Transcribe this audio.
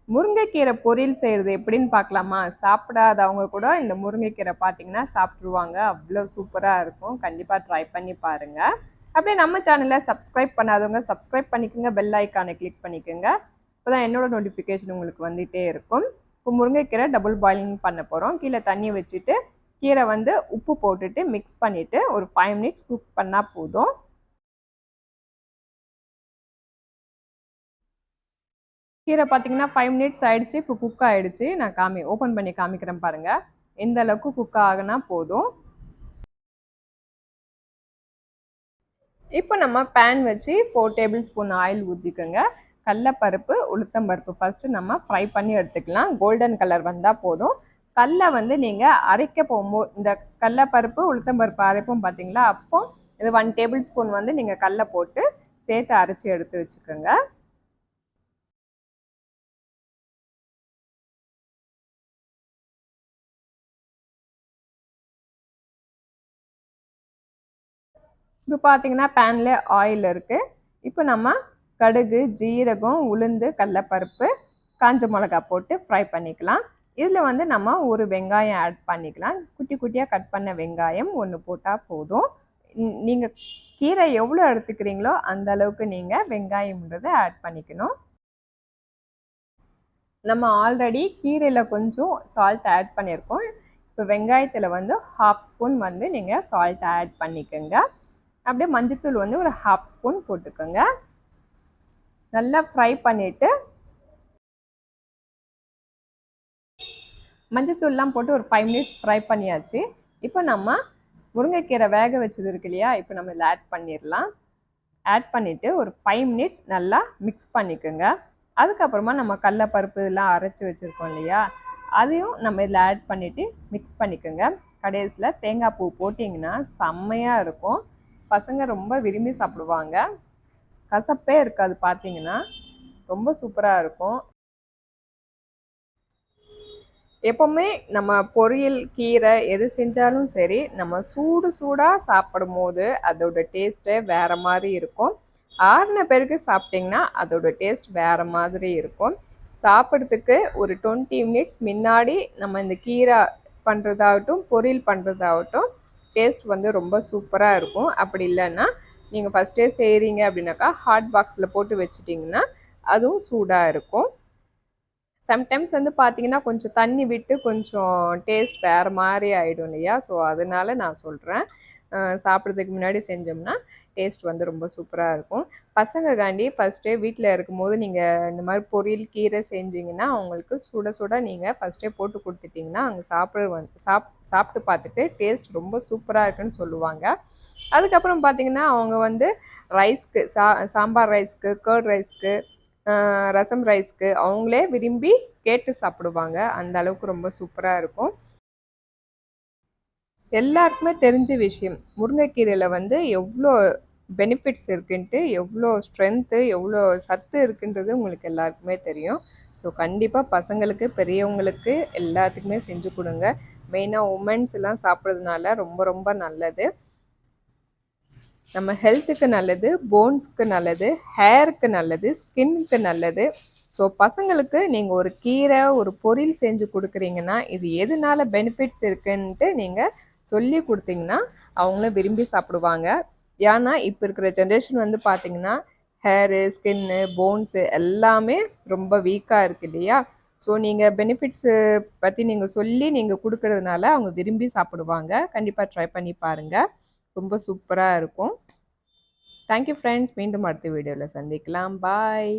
முருங்கைக்கீரை பொரியல் செய்கிறது எப்படின்னு பார்க்கலாமா? சாப்பிடாதவங்க கூட இந்த முருங்கைக்கீரை பார்த்தீங்கன்னா சாப்பிட்ருவாங்க. அவ்வளோ சூப்பராக இருக்கும். கண்டிப்பாக ட்ரை பண்ணி பாருங்கள். அப்படியே நம்ம சேனலை சப்ஸ்கிரைப் பண்ணாதவங்க சப்ஸ்கிரைப் பண்ணிக்கோங்க. பெல் ஐக்கானை கிளிக் பண்ணிக்கோங்க. அப்போ தான் என்னோட நோட்டிஃபிகேஷன் உங்களுக்கு வந்துகிட்டே இருக்கும். இப்போ முருங்கைக்கீரை டபுள் பாயிலிங் பண்ண போகிறோம். கீழே தண்ணி வச்சுட்டு கீரை வந்து உப்பு போட்டுட்டு மிக்ஸ் பண்ணிவிட்டு ஒரு 5 மினிட்ஸ் குக் பண்ணால் போதும். கீரை பார்த்தீங்கன்னா 5 மினிட்ஸ் ஆயிடுச்சு. இப்போ குக் ஆயிடுச்சு. நான் ஓப்பன் பண்ணி காமிக்கிறேன் பாருங்கள். எந்த அளவுக்கு குக் ஆகுனா போதும். இப்போ நம்ம பேன் வச்சு 4 டேபிள் ஸ்பூன் ஆயில் ஊற்றிக்கோங்க. கடலைப்பருப்பு உளுத்தம்பருப்பு ஃபஸ்ட்டு நம்ம ஃப்ரை பண்ணி எடுத்துக்கலாம். கோல்டன் கலர் வந்தால் போதும். கடலை வந்து நீங்கள் அரைக்க போகும்போது இந்த கடலைப்பருப்பு உளுத்தம்பருப்பு அரைப்போம் பார்த்தீங்களா, அப்போ இது 1 டேபிள் ஸ்பூன் வந்து நீங்கள் கடலை போட்டு சேர்த்து அரைச்சி எடுத்து வச்சுக்கோங்க. இப்போ பார்த்தீங்கன்னா பேனில் ஆயில் இருக்குது. இப்போ நம்ம கடுகு, ஜீரகம், உளுந்து, கடலைப்பருப்பு, காஞ்ச மிளகா போட்டு ஃப்ரை பண்ணிக்கலாம். இதில் வந்து நம்ம ஒரு வெங்காயம் ஆட் பண்ணிக்கலாம். குட்டி குட்டியாக கட் பண்ண வெங்காயம் 1 போட்டால் போதும். நீங்கள் கீரை எவ்வளோ எடுத்துக்கிறீங்களோ அந்த அளவுக்கு நீங்கள் வெங்காயம்ன்றதை ஆட் பண்ணிக்கணும். நம்ம ஆல்ரெடி கீரையில் கொஞ்சம் சால்ட் ஆட் பண்ணியிருக்கோம். இப்போ வெங்காயத்தில் வந்து 1/2 ஸ்பூன் வந்து நீங்கள் சால்ட் ஆட் பண்ணிக்கோங்க. அப்படியே மஞ்சத்தூள் வந்து ஒரு 1/2 ஸ்பூன் போட்டுக்கோங்க. நல்லா ஃப்ரை பண்ணிவிட்டு மஞ்சத்தூள்லாம் போட்டு ஒரு 5 மினிட்ஸ் ஃப்ரை பண்ணியாச்சு. இப்போ நம்ம முருங்கைக்கீரை வேக வச்சது இருக்கு இல்லையா, இப்போ நம்ம இதில் ஆட் பண்ணிடலாம். ஆட் பண்ணிவிட்டு ஒரு 5 மினிட்ஸ் நல்லா மிக்ஸ் பண்ணிக்கோங்க. அதுக்கப்புறமா நம்ம கடலைப்பருப்பு இதெல்லாம் அரைச்சி வச்சுருக்கோம் இல்லையா, அதையும் நம்ம இதில் ஆட் பண்ணிவிட்டு மிக்ஸ் பண்ணிக்கோங்க. கடைசியில் தேங்காய் பூ போட்டிங்கன்னா செம்மையாக இருக்கும். பசங்க ரொம்ப விரும்பி சாப்பிடுவாங்க. கசப்பே இருக்காது. பார்த்தீங்கன்னா ரொம்ப சூப்பராக இருக்கும். எப்போவுமே நம்ம பொரியல், கீரை எது செஞ்சாலும் சரி, நம்ம சூடாக சாப்பிடும் போது அதோட டேஸ்ட்டே வேறு மாதிரி இருக்கும். ஆறின பிறகு சாப்பிட்டிங்கன்னா அதோட டேஸ்ட் வேறு மாதிரி இருக்கும். சாப்பிட்றதுக்கு ஒரு 20 மினிட்ஸ் முன்னாடி நம்ம இந்த கீரை பண்ணுறதாகட்டும், பொரியல் பண்ணுறதாகட்டும், டேஸ்ட் வந்து ரொம்ப சூப்பராக இருக்கும். அப்படி இல்லைன்னா நீங்கள் ஃபஸ்ட்டே செய்கிறீங்க அப்படின்னாக்கா ஹாட் பாக்ஸில் போட்டு வச்சிட்டிங்கன்னா அதுவும் சூடாக இருக்கும். சம்டைம்ஸ் வந்து பார்த்தீங்கன்னா கொஞ்சம் தண்ணி விட்டு கொஞ்சம் டேஸ்ட் வேறு மாதிரி ஆகிடும் இல்லையா, ஸோ அதனால நான் சொல்கிறேன். சாப்பிட்றதுக்கு முன்னாடி செஞ்சோம்னா டேஸ்ட் வந்து ரொம்ப சூப்பராக இருக்கும். பசங்கக்காண்டி ஃபஸ்ட்டே வீட்டில் இருக்கும்போது நீங்கள் இந்த மாதிரி பொரியல், கீரை செஞ்சிங்கன்னா அவங்களுக்கு சுட சுட நீங்கள் ஃபஸ்ட்டே போட்டு கொடுத்துட்டிங்கன்னா அவங்க சாப்பிட்டு பார்த்துட்டு டேஸ்ட் ரொம்ப சூப்பராக இருக்குன்னு சொல்லுவாங்க. அதுக்கப்புறம் பார்த்திங்கன்னா அவங்க வந்து ரைஸ்க்கு சாம்பார் ரைஸ்க்கு, கர்ட் ரைஸ்க்கு, ரசம் ரைஸ்க்கு அவங்களே விரும்பி கேட்டு சாப்பிடுவாங்க. அந்த அளவுக்கு ரொம்ப சூப்பராக இருக்கும். எல்லாருக்குமே தெரிஞ்ச விஷயம், முருங்கைக்கீரையில் வந்து எவ்வளோ பெனிஃபிட்ஸ் இருக்குன்ட்டு, எவ்வளோ ஸ்ட்ரென்த்து, எவ்வளோ சத்து இருக்குன்றது உங்களுக்கு எல்லாருக்குமே தெரியும். ஸோ கண்டிப்பாக பசங்களுக்கு, பெரியவங்களுக்கு எல்லாத்துக்குமே செஞ்சு கொடுங்க. மெயினாக உமன்ஸ் எல்லாம் சாப்பிட்றதுனால ரொம்ப ரொம்ப நல்லது. நம்ம ஹெல்த்துக்கு நல்லது, போன்ஸ்க்கு நல்லது, ஹேருக்கு நல்லது, ஸ்கின்னுக்கு நல்லது. ஸோ பசங்களுக்கு நீங்கள் ஒரு கீரை, ஒரு பொரியல் செஞ்சு கொடுக்குறீங்கன்னா இது எதனால பெனிஃபிட்ஸ் இருக்குன்ட்டு நீங்கள் சொல்லி கொடுத்தீங்கன்னா அவங்களும் விரும்பி சாப்பிடுவாங்க. ஏன்னா இப்போ இருக்கிற ஜென்ரேஷன் வந்து பார்த்திங்கன்னா ஹேரு, ஸ்கின்னு, போன்ஸு எல்லாமே ரொம்ப வீக்காக இருக்குது இல்லையா. ஸோ நீங்கள் பெனிஃபிட்ஸு பற்றி நீங்கள் சொல்லி நீங்கள் கொடுக்கறதுனால அவங்க விரும்பி சாப்பிடுவாங்க. கண்டிப்பாக ட்ரை பண்ணி பாருங்கள். ரொம்ப சூப்பராக இருக்கும். Thank you friends. மீண்டும் அடுத்த வீடியோவில் சந்திக்கலாம். பாய்.